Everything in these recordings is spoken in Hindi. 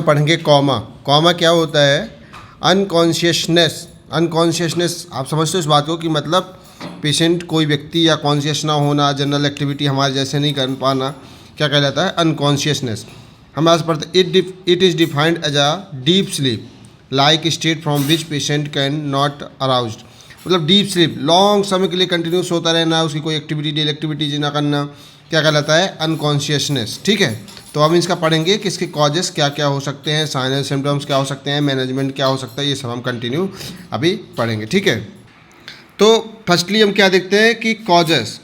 पढ़ेंगे कॉमा। कॉमा क्या होता है? अनकॉन्शियसनेस। अनकॉन्शियसनेस आप समझते हो इस बात को कि मतलब पेशेंट कोई व्यक्ति या कॉन्शियस ना होना, जनरल एक्टिविटी हमारे जैसे नहीं कर पाना, क्या कहलाता है? अनकॉन्शियसनेस। हम आज पढ़ते it is defined as a deep sleep like state from which patient can not aroused. मतलब डीप स्लीप, लॉन्ग समय के लिए कंटिन्यूस होता रहना, उसकी कोई एक्टिविटी डेली एक्टिविटीज ना करना, क्या कहलाता है? अनकॉन्शियसनेस। ठीक है, तो हम इसका पढ़ेंगे कि इसके कॉजेस क्या क्या हो सकते हैं, साइन एंड सिम्टम्स क्या हो सकते हैं, मैनेजमेंट क्या हो सकता है, ये सब हम कंटिन्यू अभी पढ़ेंगे। ठीक है, तो फर्स्टली हम क्या देखते हैं कि कॉजेस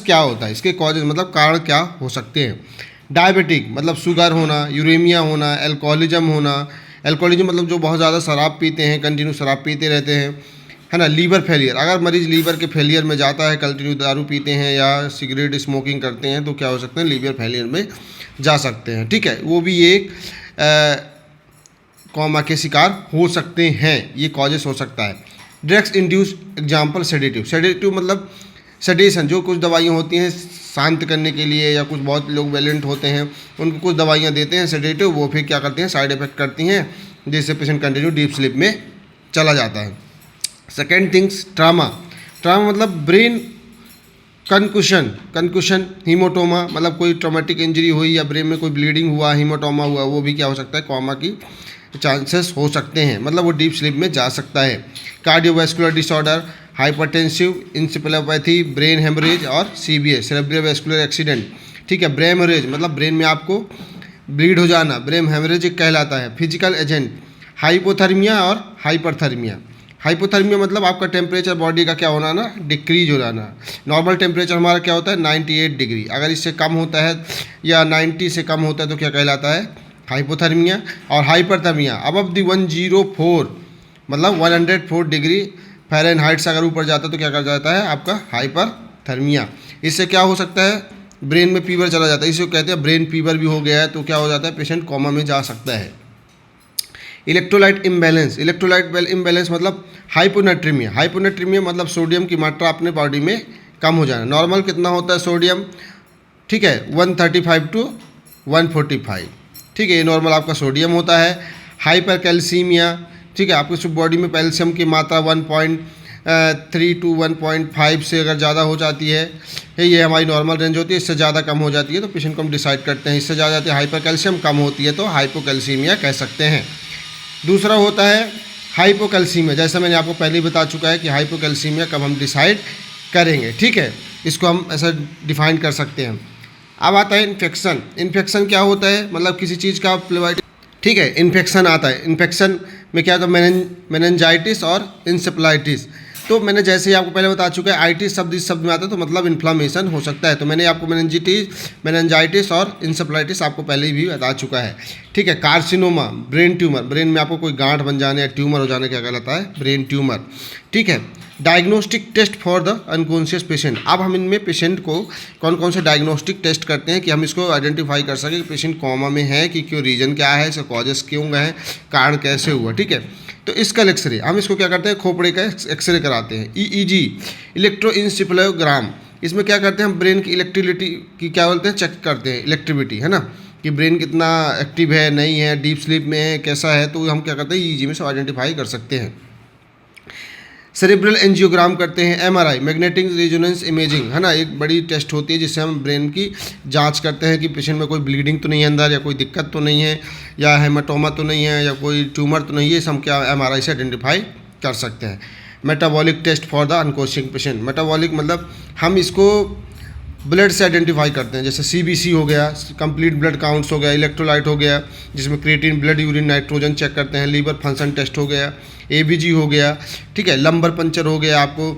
क्या होता है। इसके कॉजेस मतलब कारण क्या हो सकते हैं। डायबिटिक मतलब शुगर होना, यूरेमिया होना, एल्कोहलिज्म होना। एल्कोहलिज्म मतलब जो बहुत ज़्यादा शराब पीते हैं, कंटिन्यू शराब पीते रहते हैं, है ना। लीवर फेलियर, अगर मरीज़ लीवर के फेलियर में जाता है, कंटिन्यू दारू पीते हैं या सिगरेट स्मोकिंग करते हैं, तो क्या हो सकते हैं? लीवर फेलियर में जा सकते हैं। ठीक है, वो भी एक कॉमा के शिकार हो सकते हैं, ये कॉजेस हो सकता है। Drugs induce example sedative. Sedative मतलब सेडेशन, जो कुछ दवाइयाँ होती हैं शांत करने के लिए, या कुछ बहुत लोग वेलेंट होते हैं उनको कुछ दवाइयाँ देते हैं सेडेटिव, वो फिर क्या करती हैं? साइड इफेक्ट करती हैं, जिससे पेशेंट कंटिन्यू डीप स्लीप में चला जाता है। Second things, trauma. ट्रामा मतलब ब्रेन कंकुशन, हीमोटोमा मतलब कोई ट्रॉमेटिक इंजरी हुई या ब्रेन में कोई ब्लीडिंग हुआ, हीमोटोमा हुआ, वो भी क्या हो सकता है? कॉमा की चांसेस हो सकते हैं, मतलब वो डीप स्लीप में जा सकता है। Cardiovascular disorder, hypertensive encephalopathy, brain hemorrhage और सीबीए सेरेब्रल वैस्कुलर एक्सीडेंट। ठीक है, ब्रेन हेमरेज मतलब ब्रेन में आपको ब्लीड हो जाना, ब्रेन हेमरेज कहलाता है। फिजिकल एजेंट, हाइपोथर्मिया और हाइपरथर्मिया। हाइपोथर्मिया मतलब आपका टेम्परेचर बॉडी का क्या होना ना? डिक्रीज हो जाना। नॉर्मल टेम्परेचर हमारा क्या होता है? 98 डिग्री। अगर इससे कम होता है या 90 से कम होता है तो क्या कहलाता है? हाइपोथर्मिया। और हाइपरथर्मिया अबव दी 104 मतलब 104 डिग्री फ़ारेनहाइट से अगर ऊपर जाता है तो क्या कर जाता है? आपका हाइपरथर्मिया। इससे क्या हो सकता है? ब्रेन में फीवर चला जाता है, इसे कहते हैं ब्रेन फीवर भी हो गया है तो क्या हो जाता है? पेशेंट कोमा में जा सकता है। Electrolyte imbalance. इलेक्ट्रोलाइट इम्बैलेंस मतलब हाइपोनेट्रीमिया। हाइपोनेट्रीमिया मतलब सोडियम की मात्रा अपने बॉडी में कम हो जाना। नॉर्मल कितना होता है सोडियम? ठीक है, 135 टू 145। ठीक है, ये नॉर्मल आपका सोडियम होता है। हाइपर कैल्सीमिया, ठीक है, आपके बॉडी में कैल्शियम की मात्रा 1.3 टू 1.5 से अगर ज़्यादा हो जाती है, ये हमारी नॉर्मल रेंज होती है। इससे ज़्यादा कम हो जाती है तो पेशेंट को हम डिसाइड करते हैं। इससे ज़्यादा जाती है हाइपर कैल्शियम, कम होती है तो हाइपोकैल्सीमिया कह सकते हैं। दूसरा होता है हाइपोकैल्सीमिया, जैसा मैंने आपको पहले ही बता चुका है कि हाइपोकैल्सीमिया कब हम डिसाइड करेंगे। ठीक है, इसको हम ऐसा डिफाइन कर सकते हैं। अब आता है इन्फेक्शन। इन्फेक्शन क्या होता है? मतलब किसी चीज़ का फ्लूइड, ठीक है, इन्फेक्शन आता है। इन्फेक्शन में क्या होता है? मेनिंजाइटिस और इंसेफ्लाइटिस। तो मैंने जैसे ही आपको पहले बता चुका है, आइटिस शब्द इस शब्द में आता है तो मतलब इन्फ्लामेशन हो सकता है। तो मैंने आपको मेनिंजाइटिस और इंसेफ्लाइटिस आपको पहले ही भी बता चुका है। ठीक है, कार्सिनोमा, ब्रेन ट्यूमर, ब्रेन में आपको कोई गांठ बन जाने या ट्यूमर हो जाने क्या कहलाता है? Brain tumour. ठीक है, diagnostic test for the unconscious patient. अब हम इनमें पेशेंट को कौन कौन से डायग्नोस्टिक टेस्ट करते हैं कि हम इसको आइडेंटिफाई कर सकें कि पेशेंट कोमा में है कि क्यों, रीज़न क्या है, इसका कॉजेस क्यों हैं, कारण कैसे हुआ। ठीक है, तो इसका एक्सरे, हम इसको क्या करते हैं? खोपड़े का एक्सरे कराते हैं। ईईजी, इलेक्ट्रोइंसेफेलोग्राम, इसमें क्या करते हैं? हम ब्रेन की इलेक्ट्रिसिटी की क्या बोलते हैं? चेक करते हैं, इलेक्ट्रिविटी, है ना, कि ब्रेन कितना एक्टिव है, नहीं है, डीप स्लीप में है, कैसा है, तो हम क्या करते हैं? ईईजी में से आइडेंटिफाई कर सकते हैं। सेरेब्रल एंजियोग्राम करते हैं। एमआरआई, मैग्नेटिक रेजोनेंस इमेजिंग, है ना, एक बड़ी टेस्ट होती है जिससे हम ब्रेन की जांच करते हैं कि पेशेंट में कोई ब्लीडिंग तो नहीं है अंदर, या कोई दिक्कत तो नहीं है, या हेमाटोमा तो नहीं है, या कोई ट्यूमर तो नहीं है। हम क्या एमआरआई से आइडेंटिफाई कर सकते हैं। Metabolic test for the unconscious patient. Metabolic मतलब हम इसको ब्लड से आइडेंटिफाई करते हैं, जैसे सीबीसी हो गया, कंप्लीट ब्लड काउंट्स हो गया, इलेक्ट्रोलाइट हो गया जिसमें creatine, blood urine nitrogen check करते हैं, लीवर फंक्शन टेस्ट हो गया, एबीजी हो गया, ठीक है, लंबर पंचर हो गया, आपको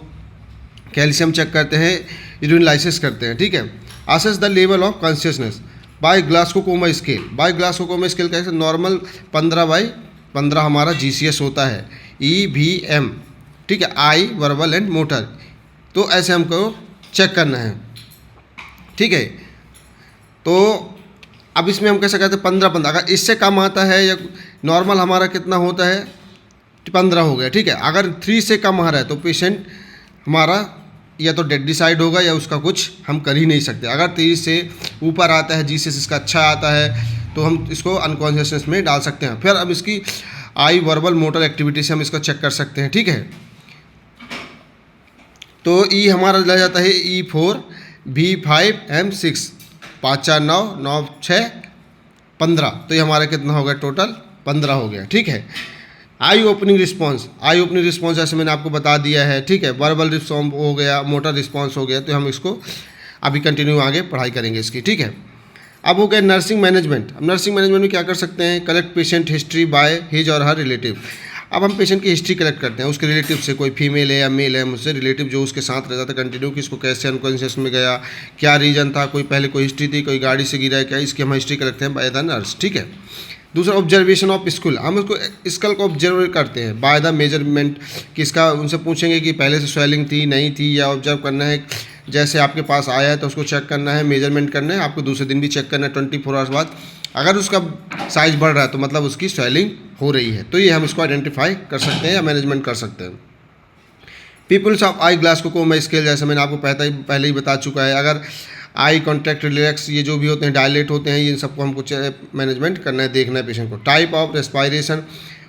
कैल्शियम चेक करते हैं, यूरिनलाइसिस करते हैं। ठीक है, assess the level of consciousness by Glasgow coma scale. By Glasgow coma scale कैसे? नॉर्मल 15/15 हमारा जीसीएस होता है, EVM, ठीक है, आई वर्बल एंड मोटर, तो ऐसे हमको चेक करना है। ठीक है, तो अब इसमें हम कैसे कहते हैं? 15/15, अगर इससे कम आता है, या नॉर्मल हमारा कितना होता है? 15 हो गया। ठीक है, अगर 3 से कम आ रहा है तो पेशेंट हमारा या तो डेड डिसाइड होगा या उसका कुछ हम कर ही नहीं सकते। अगर 30 से ऊपर आता है, जीसीएस इसका अच्छा आता है, तो हम इसको अनकॉन्शियसनेस में डाल सकते हैं। फिर अब इसकी आई वर्बल मोटर एक्टिविटी से हम इसको चेक कर सकते हैं, ठीक है। तो ई हमारा ले जाता है E4 V5 M6, 5 4 9 9 6 15, तो ये हमारा कितना हो गया टोटल 15 हो गया, ठीक है। आई ओपनिंग रिस्पॉन्स, आई ओपनिंग रिस्पॉन्स जैसे मैंने आपको बता दिया है, ठीक है। वर्बल रिस्पॉन्स हो गया, मोटर रिस्पॉन्स हो गया, तो हम इसको अभी कंटिन्यू आगे पढ़ाई करेंगे इसकी, ठीक है। अब हो गया नर्सिंग मैनेजमेंट। अब नर्सिंग मैनेजमेंट में क्या कर सकते हैं, collect patient history by his और हर रिलेटिव। अब हम पेशेंट की हिस्ट्री कलेक्ट करते हैं उसके रिलेटिव से, कोई फीमेल है या मेल है, मुझसे रिलेटिव जो उसके साथ रहता था कंटिन्यू, कि इसको कैसे अनकॉन्शियस में गया, क्या रीजन था, कोई पहले कोई हिस्ट्री थी, कोई गाड़ी से गिरा है क्या, इसकी हम हिस्ट्री कलेक्ट हैं बाय द नर्स, ठीक है। दूसरा ऑब्जर्वेशन ऑफ स्कुल, हम उसको स्कल को ऑब्जर्व करते हैं बाय द मेजरमेंट, कि इसका उनसे पूछेंगे कि पहले से स्वेलिंग थी नहीं थी, या ऑब्जर्व करना है जैसे आपके पास आया है तो उसको चेक करना है, मेजरमेंट करना है, आपको दूसरे दिन भी चेक करना है 24 आवर्स बाद। अगर उसका साइज बढ़ रहा है तो मतलब उसकी स्वेलिंग हो रही है, तो ये हम इसको आइडेंटिफाई कर सकते हैं या मैनेजमेंट कर सकते हैं। पीपल्स ऑफ आई ग्लासकोमा स्केल, जैसे मैंने आपको पहले ही बता चुका है, अगर आई कॉन्टैक्ट रिलैक्स ये जो भी होते हैं, डायलेट होते हैं, ये सबको हमको मैनेजमेंट करना है, देखना है पेशेंट को। टाइप ऑफ रेस्पायरेशन,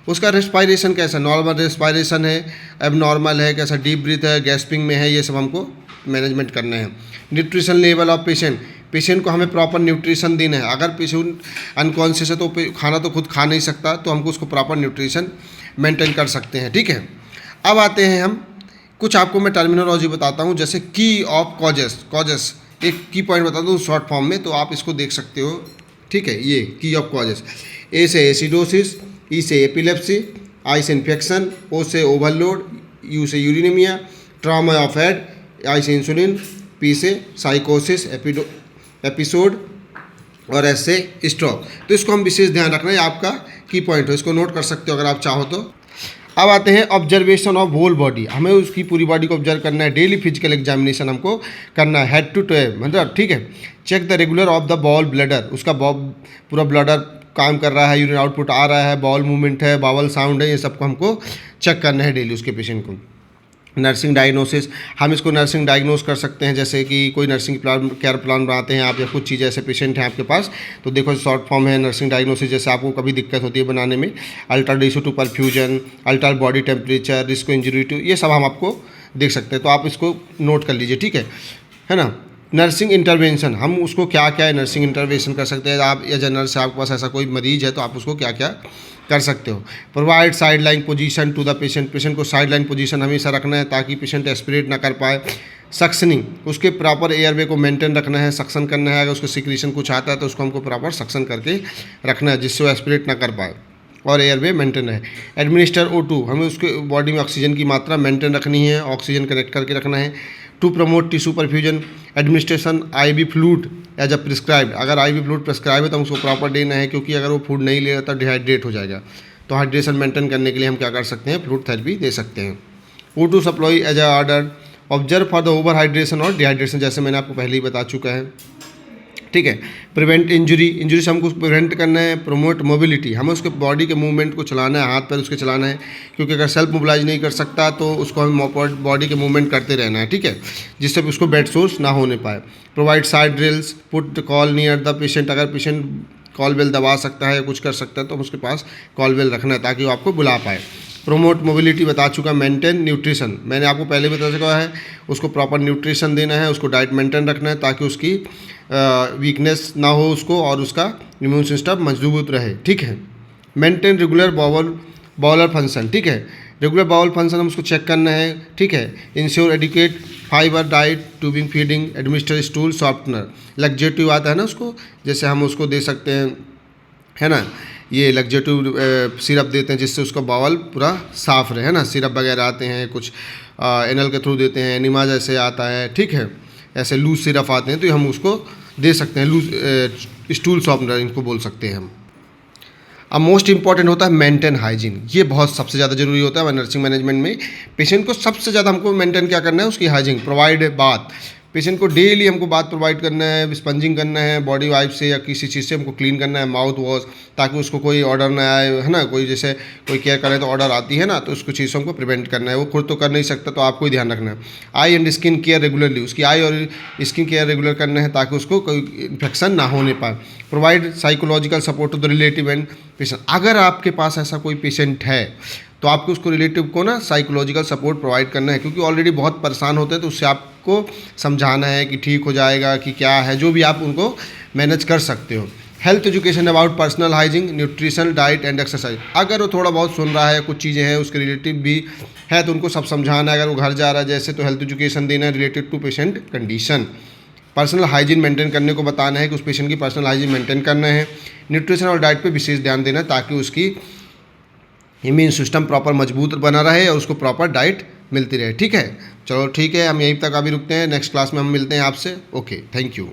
उसका रेस्पायरेशन कैसा, नॉर्मल रेस्पायरेशन है, अब नॉर्मल है, कैसा डीप ब्रीथ है, गैस्पिंग में है, ये सब हमको मैनेजमेंट करना है। Nutrition level of patient, patient को हमें प्रॉपर न्यूट्रिशन देना है। अगर पेशेंट अनकॉन्शियस है तो खाना तो खुद खा नहीं सकता, तो हमको उसको प्रॉपर न्यूट्रिशन मेंटेन कर सकते हैं, ठीक है। अब आते हैं हम कुछ आपको मैं टर्मिनोलॉजी बताता हूँ, जैसे की ऑफ कॉजेस एक की पॉइंट बताता हूँ शॉर्ट फॉर्म में, तो आप इसको देख सकते हो, ठीक है। ये की ऑफ कॉजेस, ए से एसिडोसिस, ई से एपिलेप्सी, आई से इन्फेक्शन, ओ से ओवरलोड, यू से यूरिनेमिया, ट्रॉमा ऑफ हेड, आई से इंसुलिन, पी से साइकोसिस एपिसोड, और एस से स्ट्रोक। तो इसको हम विशेष ध्यान रखना है, आपका की पॉइंट हो, इसको नोट कर सकते हो अगर आप चाहो तो। अब आते हैं ऑब्जर्वेशन ऑफ होल बॉडी, हमें उसकी पूरी बॉडी को ऑब्जर्व करना है, डेली फिजिकल एग्जामिनेशन हमको करना है, हेड टू टो, मतलब ठीक है। Check the regular of the bowel bladder, उसका पूरा ब्लडर काम कर रहा है, यूरिन आउटपुट आ रहा है, बॉल मूवमेंट है, बावल साउंड है, ये सबको हमको चेक करना है डेली उसके पेशेंट को। नर्सिंग डायग्नोसिस, हम इसको नर्सिंग डायग्नोस कर सकते हैं, जैसे कि कोई नर्सिंग प्लान केयर प्लान बनाते हैं आप, या कुछ चीज़ें ऐसे पेशेंट हैं आपके पास, तो देखो शॉर्ट फॉर्म है नर्सिंग डायग्नोसिस। जैसे आपको कभी दिक्कत होती है बनाने में, ultra ratio to perfusion, ultra body temperature, risk injury to, ये सब हम आपको देख सकते हैं, तो आप इसको नोट कर लीजिए, ठीक है ना। नर्सिंग इंटरवेंशन, हम उसको क्या क्या है नर्सिंग इंटरवेंशन कर सकते हैं, आप एज ए नर्स आपके पास ऐसा कोई मरीज है तो आप उसको क्या क्या कर सकते हो। Provide side line position to the patient, patient को साइड लाइन पोजीशन हमेशा रखना है ताकि पेशेंट एस्पिरेट ना कर पाए। सक्शनिंग, उसके प्रॉपर एयरवे को मेंटेन रखना है, सक्शन करना है, अगर उसको सिक्रीशन कुछ आता है तो उसको हमको प्रॉपर सक्शन करके रखना है जिससे वो एस्पिरेट ना कर पाए और एयरवे मेंटेन रहे। एडमिनिस्टर O2, हमें उसके बॉडी में ऑक्सीजन की मात्रा मेंटेन रखनी है, ऑक्सीजन कनेक्ट करके रखना है। To promote tissue perfusion, administration IV fluid as a prescribed, अगर IV फ्लूइड प्रिस्क्राइब है तो हम उसको प्रॉपर देना है, क्योंकि अगर वो फूड नहीं ले रहा तो डिहाइड्रेट हो जाएगा, तो हाइड्रेशन मेंटेन करने के लिए हम क्या कर सकते हैं, फ्लूइड थेरेपी दे सकते हैं। O2 supply as a order, observe for the over hydration और डिहाइड्रेशन, जैसे मैंने आपको पहले ही बता चुका है, ठीक है। प्रिवेंट इंजरी से हमको प्रिवेंट करना है। प्रोमोट मोबिलिटी, हमें उसके बॉडी के मूवमेंट को चलाना है, हाथ पैर उसके चलाना है, क्योंकि अगर सेल्फ मोबिलाइज नहीं कर सकता तो उसको हमें बॉडी के मूवमेंट करते रहना है, ठीक है, जिससे उसको बेड सोर्स ना होने पाए। Provide side drills, put call near the patient, अगर पेशेंट कॉल बेल दबा सकता है या कुछ कर सकता है तो हम उसके पास कॉल बेल रखना है ताकि वो आपको बुला पाए। प्रोमोट मोबिलिटी बता चुका। मेंटेन न्यूट्रिशन, मैंने आपको पहले बता चुका है, उसको प्रॉपर न्यूट्रिशन देना है, उसको डाइट मेंटेन रखना है ताकि उसकी वीकनेस ना हो उसको और उसका इम्यून सिस्टम मजबूत रहे, ठीक है। मेंटेन रेगुलर बाउलर फंक्शन, ठीक है, रेगुलर बाउल फंक्शन हम उसको चेक करना है, ठीक है। Ensure adequate fibre diet, tubing feeding, administer stool softener, laxative आता है ना उसको, जैसे हम उसको दे सकते हैं, है ना, ये लग्जेटिव सिरप देते हैं जिससे उसका बावल पूरा साफ रहे, है ना, सिरप वगैरह आते हैं, कुछ एनल के थ्रू देते हैं, एनिमा जैसे आता है, ठीक है, ऐसे लूज सिरप आते हैं तो हम उसको दे सकते हैं, लूज स्टूल सॉफ्टनर इनको बोल सकते हैं हम। अब मोस्ट इंपॉर्टेंट होता है मेंटेन हाइजीन, ये बहुत सबसे ज़्यादा जरूरी होता है नर्सिंग मैनेजमेंट में। पेशेंट को सबसे ज़्यादा हमको मेंटेन क्या करना है, उसकी हाइजीन। प्रोवाइड बाथ, पेशेंट को डेली हमको बात प्रोवाइड करना है, स्पंजिंग करना है बॉडी वाइप से या किसी चीज़ से हमको क्लीन करना है, माउथ वॉश, ताकि उसको कोई ऑर्डर ना आए, है ना। कोई जैसे कोई केयर करे तो ऑर्डर आती है ना, तो उसको चीज़ों को प्रिवेंट करना है। वो खुद तो कर नहीं सकता, तो आपको ही ध्यान रखना है। आई एंड स्किन केयर रेगुलरली, उसकी आई और स्किन केयर रेगुलर करना है ताकि उसको कोई इन्फेक्शन ना होने पाए। Provide psychological support to the relative and patient. अगर आपके पास ऐसा कोई पेशेंट है तो आपको उसको रिलेटिव को ना साइकोलॉजिकल सपोर्ट प्रोवाइड करना है, क्योंकि ऑलरेडी बहुत परेशान होते हैं, तो उससे आपको समझाना है कि ठीक हो जाएगा, कि क्या है, जो भी आप उनको मैनेज कर सकते हो। Health education about personal hygiene, nutrition, diet and exercise. अगर वो थोड़ा बहुत सुन रहा है, कुछ चीज़ें हैं उसके रिलेटिव भी है, तो उनको सब समझाना है। अगर वो घर जा रहा है जैसे, तो हेल्थ एजुकेशन देना है related to patient condition. Personal hygiene maintain करने को बताना है कि उस पेशेंट की पर्सनल हाइजीन मेंटेन करना है। न्यूट्रिशन और डाइट पे विशेष ध्यान देना है ताकि उसकी इम्यून सिस्टम प्रॉपर मजबूत बना रहे और उसको प्रॉपर डाइट मिलती रहे। ठीक है, चलो ठीक है, हम यहीं तक अभी रुकते हैं। नेक्स्ट क्लास में हम मिलते हैं आपसे। Okay, thank you.